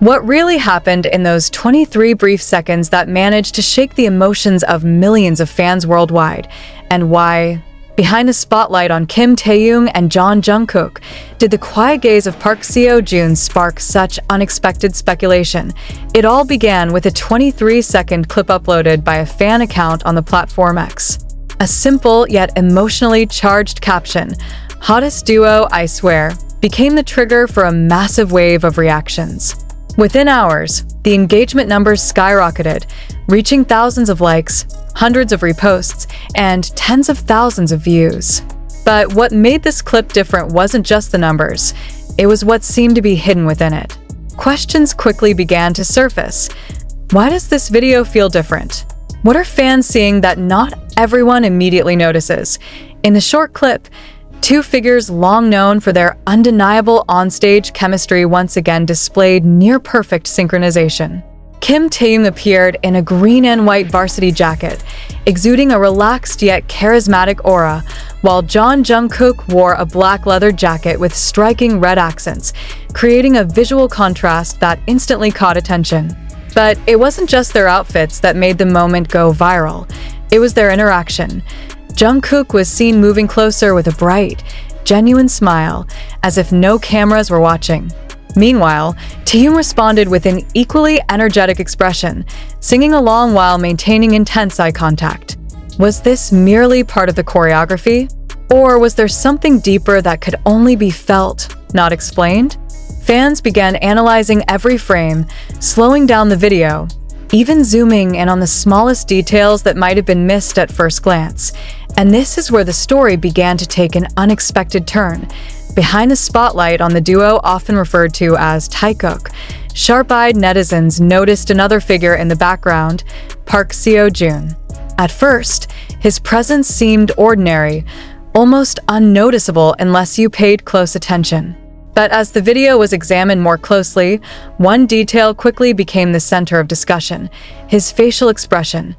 What really happened in those 23 brief seconds that managed to shake the emotions of millions of fans worldwide, and why, behind the spotlight on Kim Taeyoung and Jungkook, did the quiet gaze of Park Seo Joon spark such unexpected speculation? It all began with a 23-second clip uploaded by a fan account on the platform X. A simple yet emotionally charged caption, "Hottest duo, I swear," became the trigger for a massive wave of reactions. Within hours, the engagement numbers skyrocketed, reaching thousands of likes, hundreds of reposts, and tens of thousands of views. But what made this clip different wasn't just the numbers, it was what seemed to be hidden within it. Questions quickly began to surface. Why does this video feel different? What are fans seeing that not everyone immediately notices? In the short clip, two figures long known for their undeniable onstage chemistry once again displayed near-perfect synchronization. Kim Taeyoung appeared in a green and white varsity jacket, exuding a relaxed yet charismatic aura, while Jungkook wore a black leather jacket with striking red accents, creating a visual contrast that instantly caught attention. But it wasn't just their outfits that made the moment go viral, it was their interaction. Jungkook was seen moving closer with a bright, genuine smile, as if no cameras were watching. Meanwhile, Taeyoung responded with an equally energetic expression, singing along while maintaining intense eye contact. Was this merely part of the choreography? Or was there something deeper that could only be felt, not explained? Fans began analyzing every frame, slowing down the video, even zooming in on the smallest details that might have been missed at first glance. And this is where the story began to take an unexpected turn. Behind the spotlight on the duo often referred to as Taekook, sharp-eyed netizens noticed another figure in the background, Park Seo Joon. At first, his presence seemed ordinary, almost unnoticeable unless you paid close attention. But as the video was examined more closely, one detail quickly became the center of discussion: his facial expression.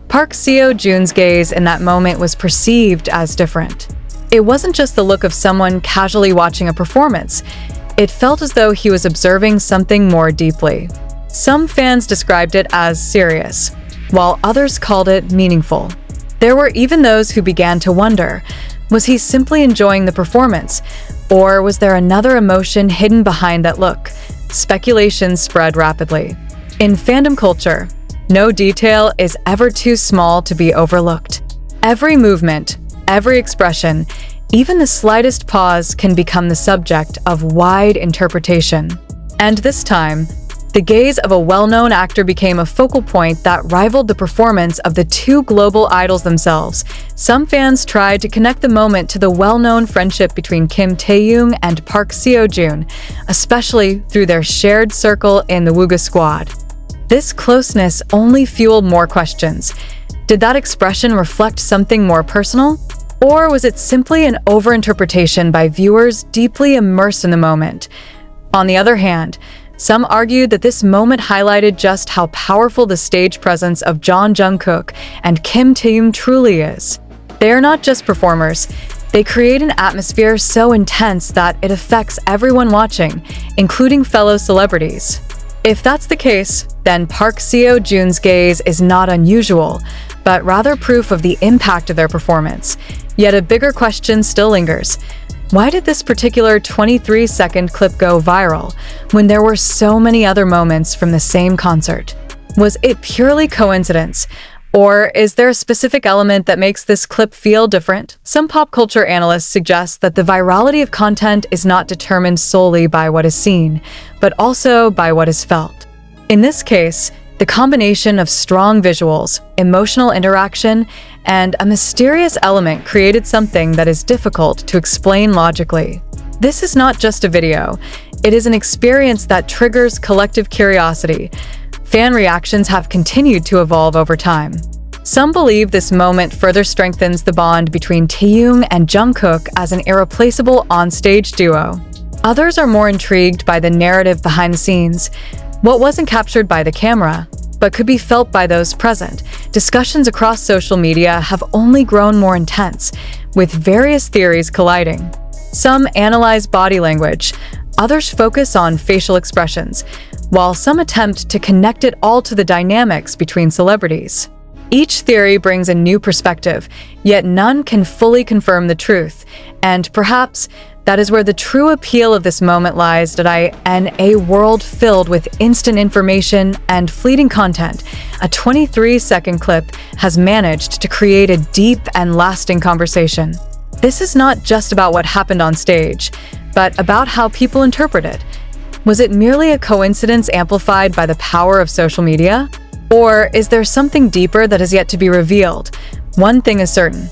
Park Seo Joon's gaze in that moment was perceived as different. It wasn't just the look of someone casually watching a performance. It felt as though he was observing something more deeply. Some fans described it as serious, while others called it meaningful. There were even those who began to wonder, was he simply enjoying the performance, or was there another emotion hidden behind that look? Speculation spread rapidly. In fandom culture, no detail is ever too small to be overlooked. Every movement, every expression, even the slightest pause can become the subject of wide interpretation. And this time, the gaze of a well-known actor became a focal point that rivaled the performance of the two global idols themselves. Some fans tried to connect the moment to the well-known friendship between Kim Taeyoung and Park Seo Joon, especially through their shared circle in the Wooga squad. This closeness only fueled more questions. Did that expression reflect something more personal? Or was it simply an overinterpretation by viewers deeply immersed in the moment? On the other hand, some argued that this moment highlighted just how powerful the stage presence of Jungkook and Kim Taeyoung truly is. They are not just performers, they create an atmosphere so intense that it affects everyone watching, including fellow celebrities. If that's the case, then Park Seo Joon's gaze is not unusual, but rather proof of the impact of their performance. Yet a bigger question still lingers. Why did this particular 23-second clip go viral when there were so many other moments from the same concert? Was it purely coincidence? Or is there a specific element that makes this clip feel different? Some pop culture analysts suggest that the virality of content is not determined solely by what is seen, but also by what is felt. In this case, the combination of strong visuals, emotional interaction, and a mysterious element created something that is difficult to explain logically. This is not just a video, it is an experience that triggers collective curiosity. Fan reactions have continued to evolve over time. Some believe this moment further strengthens the bond between Taeyoung and Jungkook as an irreplaceable on-stage duo. Others are more intrigued by the narrative behind the scenes, what wasn't captured by the camera, but could be felt by those present. Discussions across social media have only grown more intense, with various theories colliding. Some analyze body language, Others focus on facial expressions, while some attempt to connect it all to the dynamics between celebrities. Each theory brings a new perspective, yet none can fully confirm the truth, and perhaps that is where the true appeal of this moment lies. That in a world filled with instant information and fleeting content, a 23-second clip has managed to create a deep and lasting conversation. This is not just about what happened on stage, but about how people interpret it. Was it merely a coincidence amplified by the power of social media? Or is there something deeper that is yet to be revealed? One thing is certain.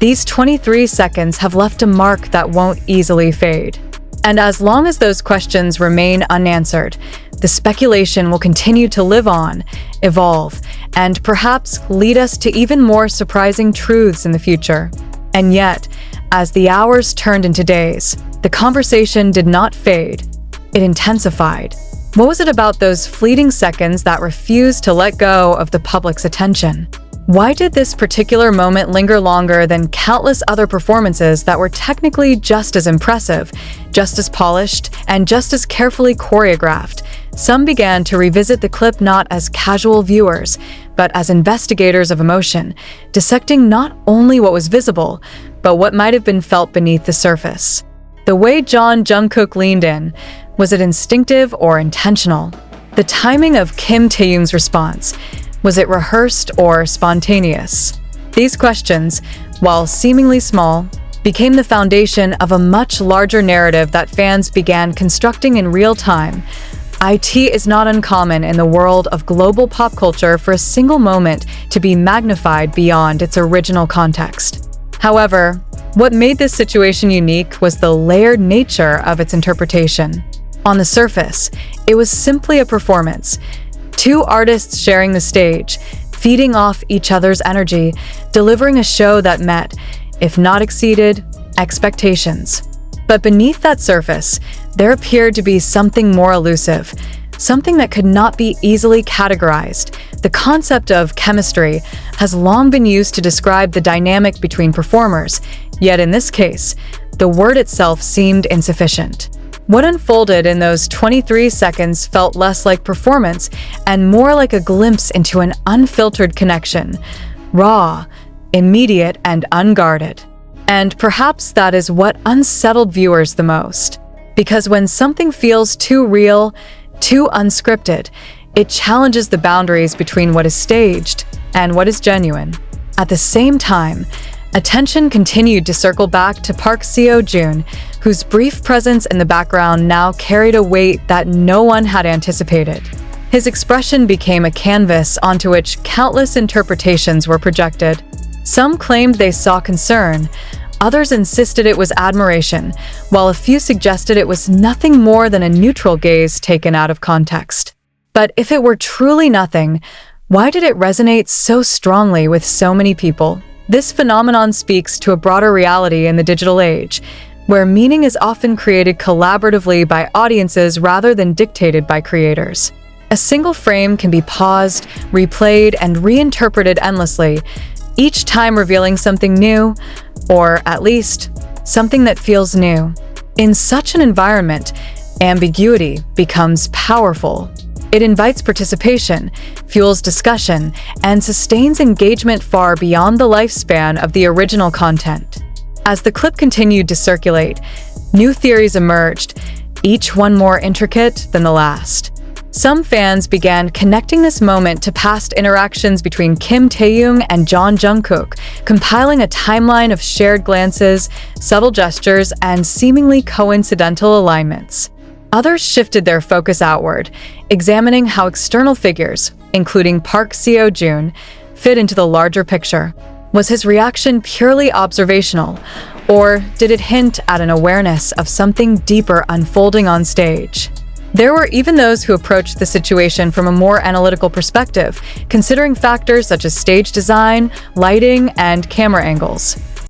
These 23 seconds have left a mark that won't easily fade. And as long as those questions remain unanswered, the speculation will continue to live on, evolve, and perhaps lead us to even more surprising truths in the future. And yet, as the hours turned into days, the conversation did not fade. It intensified. What was it about those fleeting seconds that refused to let go of the public's attention? Why did this particular moment linger longer than countless other performances that were technically just as impressive, just as polished, and just as carefully choreographed? Some began to revisit the clip not as casual viewers, but as investigators of emotion, dissecting not only what was visible, but what might have been felt beneath the surface. The way Jungkook leaned in, was it instinctive or intentional? The timing of Kim Taeyoung's response, was it rehearsed or spontaneous? These questions, while seemingly small, became the foundation of a much larger narrative that fans began constructing in real time. It is not uncommon in the world of global pop culture for a single moment to be magnified beyond its original context. However, what made this situation unique was the layered nature of its interpretation. On the surface, it was simply a performance. Two artists sharing the stage, feeding off each other's energy, delivering a show that met, if not exceeded, expectations. But beneath that surface, there appeared to be something more elusive, something that could not be easily categorized. The concept of chemistry has long been used to describe the dynamic between performers, yet in this case, the word itself seemed insufficient. What unfolded in those 23 seconds felt less like performance and more like a glimpse into an unfiltered connection, raw, immediate, and unguarded. And perhaps that is what unsettled viewers the most. Because when something feels too real, too unscripted, it challenges the boundaries between what is staged and what is genuine. At the same time, attention continued to circle back to Park Seo Joon, whose brief presence in the background now carried a weight that no one had anticipated. His expression became a canvas onto which countless interpretations were projected. Some claimed they saw concern, others insisted it was admiration, while a few suggested it was nothing more than a neutral gaze taken out of context. But if it were truly nothing, why did it resonate so strongly with so many people? This phenomenon speaks to a broader reality in the digital age, where meaning is often created collaboratively by audiences rather than dictated by creators. A single frame can be paused, replayed, and reinterpreted endlessly, each time revealing something new, or at least, something that feels new. In such an environment, ambiguity becomes powerful. It invites participation, fuels discussion, and sustains engagement far beyond the lifespan of the original content. As the clip continued to circulate, new theories emerged, each one more intricate than the last. Some fans began connecting this moment to past interactions between Kim Taeyoung and Jungkook, compiling a timeline of shared glances, subtle gestures, and seemingly coincidental alignments. Others shifted their focus outward, examining how external figures, including Park Seo Joon, fit into the larger picture. Was his reaction purely observational, or did it hint at an awareness of something deeper unfolding on stage? There were even those who approached the situation from a more analytical perspective, considering factors such as stage design, lighting, and camera angles.